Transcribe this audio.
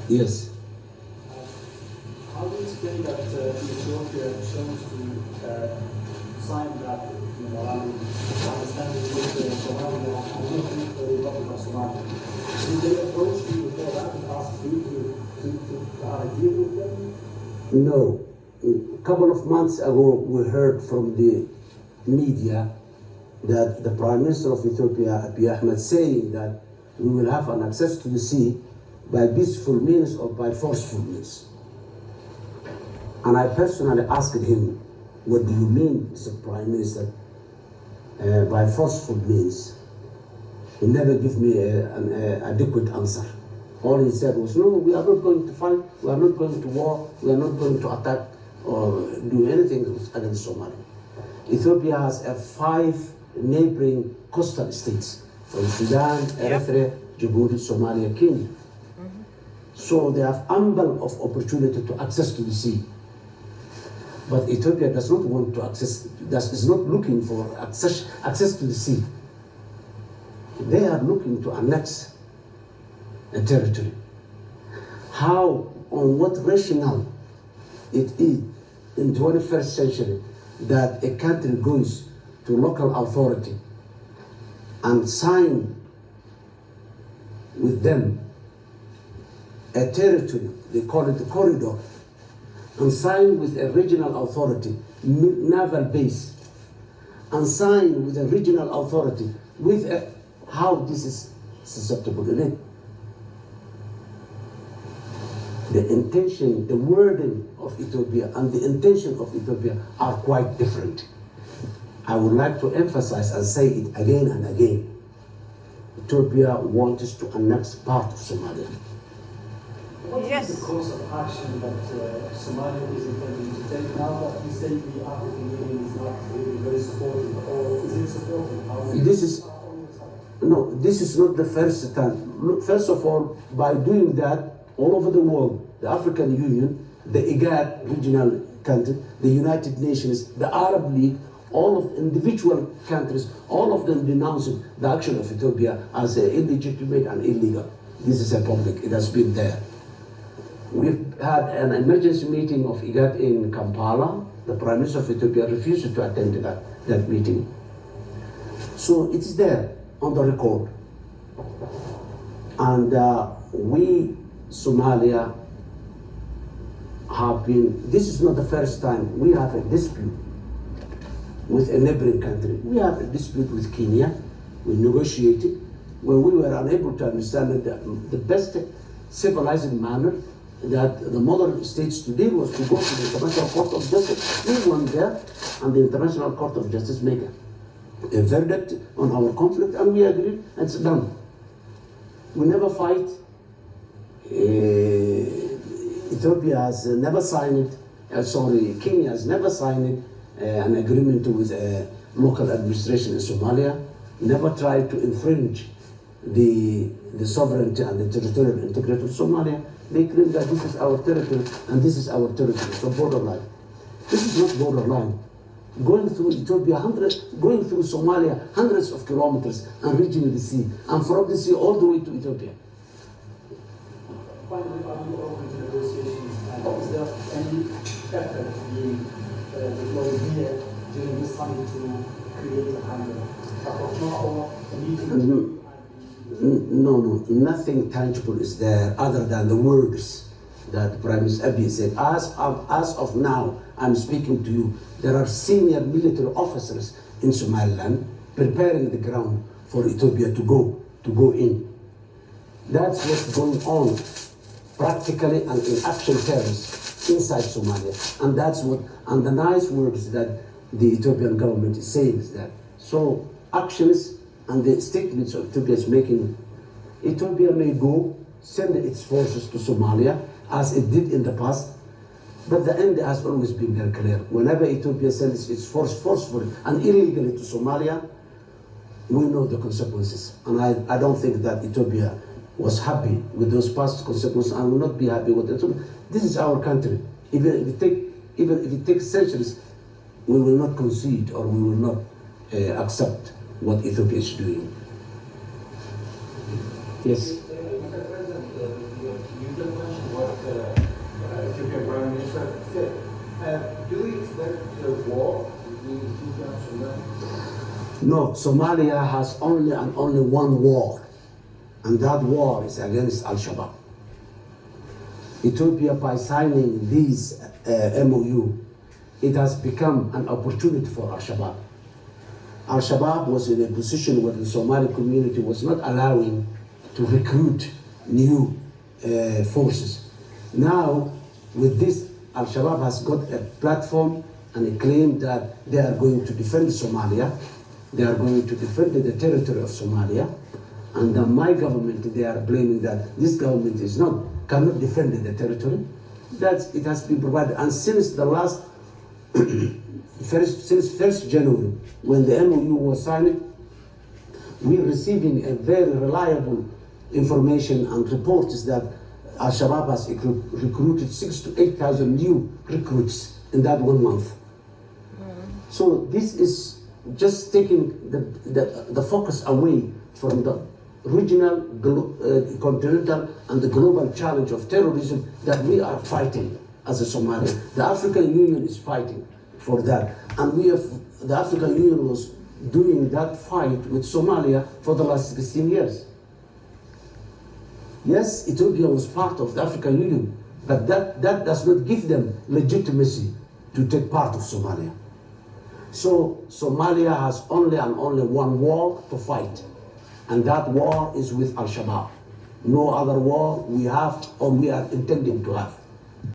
Yes. How do you explain that Ethiopia chose to sign that memorandum understanding with Somalia and not with the Republic of Somalia? Did they approach you before that and ask you to deal with them? No. A couple of months ago, we heard from the media that the Prime Minister of Ethiopia, Abiy Ahmed, saying that we will have an access to the sea by peaceful means or by forceful means. And I personally asked him, what do you mean, Mr. Prime Minister, by forceful means? He never gave me an adequate answer. All he said was, no, we are not going to fight, we are not going to war, we are not going to attack or do anything against Somalia. Ethiopia has 5 neighboring coastal states, from Sudan, Eritrea, Djibouti, Somalia, Kenya. So they have ample of opportunity to access to the sea. But Ethiopia does not want to access, is not looking for access to the sea. They are looking to annex a territory. How, on what rationale it is in 21st century that a country goes to local authority and sign with them a territory, they call it a corridor, and sign with a regional authority, naval base, and sign with a regional authority with how this is susceptible to it. The intention, the wording of Ethiopia and the intention of Ethiopia are quite different. I would like to emphasize and say it again and again. Ethiopia wants to annex part of Somalia. What is the course of action that Somalia is intending to take now that you say the African Union is not really very supportive, or is it supportive? This is not the first time. Look, first of all, by doing that, all over the world, the African Union, the IGAD regional country, the United Nations, the Arab League, all of individual countries, all of them denouncing the action of Ethiopia as illegitimate and illegal. This is a public, it has been there. We've had an emergency meeting of IGAD in Kampala. The Prime Minister of Ethiopia refused to attend that meeting. So it's there on the record. And we, Somalia, have been, this is not the first time we have a dispute with a neighboring country. We have a dispute with Kenya. We negotiated when we were unable to understand the best civilized manner that the modern states today was to go to the International Court of Justice. We went there, and the International Court of Justice made a verdict on our conflict, and we agreed, and it's done. We never fight. Ethiopia has never signed it, Kenya has never signed an agreement with local administration in Somalia, never tried to infringe the sovereignty and the territorial integrity of Somalia. They claim that this is our territory and this is our territory, so borderline. This is not borderline. Going through Ethiopia, going through Somalia, hundreds of kilometers and reaching the sea, and from the sea all the way to Ethiopia. Finally, are you open to negotiations? And is there any effort being deployed here during this summit to create a kind of a meeting? No, nothing tangible is there other than the words that Prime Minister Abiy said. As of now, I'm speaking to you, there are senior military officers in Somaliland preparing the ground for Ethiopia to go in. That's what's going on practically and in action terms inside Somalia. And that's what, and the nice words that the Ethiopian government is saying is that. So actions and the statements of Ethiopia is making, Ethiopia may go, send its forces to Somalia, as it did in the past, but the end has always been very clear. Whenever Ethiopia sends its force forcefully and illegally to Somalia, we know the consequences. And I don't think that Ethiopia was happy with those past consequences and will not be happy with it. This is our country. Even if it takes centuries, we will not concede or we will not accept what Ethiopia is doing. Yes. Mr. President, you No, Somalia has only and only one war, and that war is against Al-Shabaab. Ethiopia, by signing this MOU, it has become an opportunity for Al-Shabaab. Al-Shabaab was in a position where the Somali community was not allowing to recruit new forces. Now, with this, Al-Shabaab has got a platform and a claim that they are going to defend Somalia, they are going to defend the territory of Somalia, and my government, they are blaming that this government cannot defend the territory. That it has been provided, and since the last since 1st January, when the MOU was signed, we're receiving a very reliable information and reports that Al-Shabaab has recruited 6,000 to 8,000 new recruits in that 1 month. So this is just taking the focus away from the regional, continental, and the global challenge of terrorism that we are fighting as a Somalia. The African Union is fighting for that. And the African Union was doing that fight with Somalia for the last 16 years. Yes, Ethiopia was part of the African Union, but that does not give them legitimacy to take part of Somalia. So Somalia has only and only one war to fight, and that war is with Al-Shabaab. No other war we have or we are intending to have.